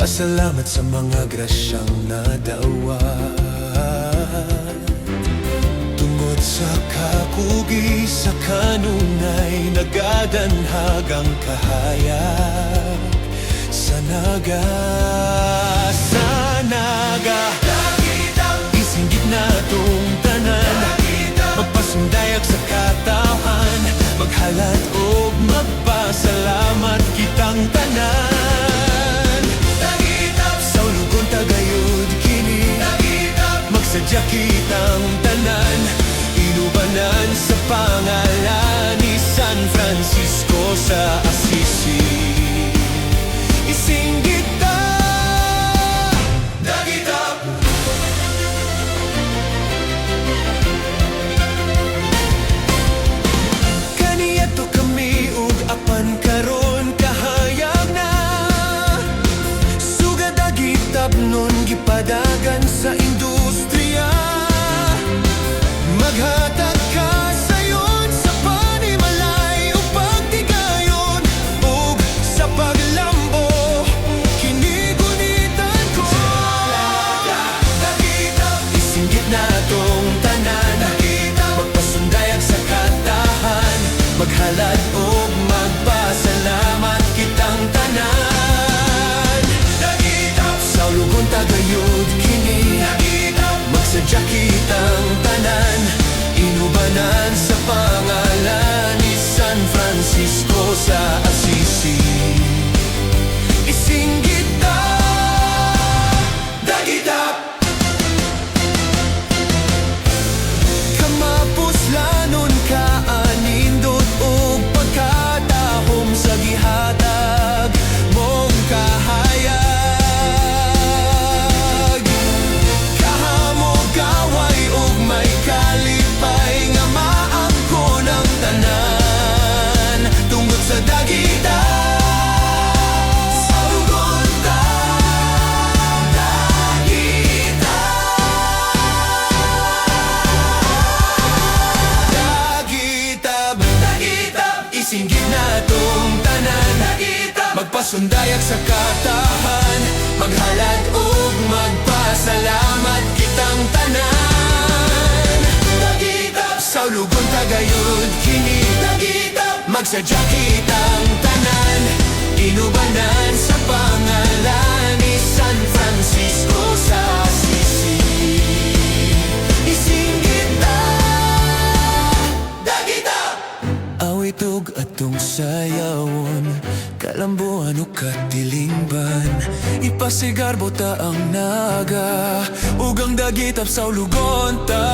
Pasalamat sa mga grasyang nadawat. Tungod sa kakugi sa kanunay, nagadanhagang kahayag sa naga, sa naga. Isinggit na tong tanan, magpasundayag sa katawan, maghalat o magpasalamat kitang tanan. Sa ulugon tagayod kini, magsadya kitang tanan, inubanan sa pangalan ni San Francisco sa Assisi. Isinggit ta, dagitap. Kaniadto kami ug apan karon kahayag na, sugad dagitap nun gipadagan sa industriya. Maghatag ka sayon sa panimalay o pagtigayon ug sa paglambo, kinigunitan ko. Isinggit na tong tanan, magpasundayag sa katahan, maghalad o magpasalamat kitang tanan. Sa ulugon tagayod kini, magsadya kitang tanan, inubanan sa pangalan ni San Francisco sa Assisi. Isinggit ta, dagitap. Kamapuslanon ka anindot o pagkatahom sa gihatag mong kahayag. Kahamog kaway ug may kalipay nga maangkon ang tanan, tungod sa dagitap. Sa ulugon ta, dagitap. Isinggit na tong tanan, magpasundayag sa katahan, maghalad ug magpasalamat kitang tanan. Sa ulugon tagayod kini, magsadya kitang tanan, inubanan sa pangalan ni San Francisco sa Assisi. Isinggit ta, dagitap. Awit ug atong sayawon, kalambuan o katilingban, ipasigarbo ta ang naga ug ang dagitap sa ulugon ta.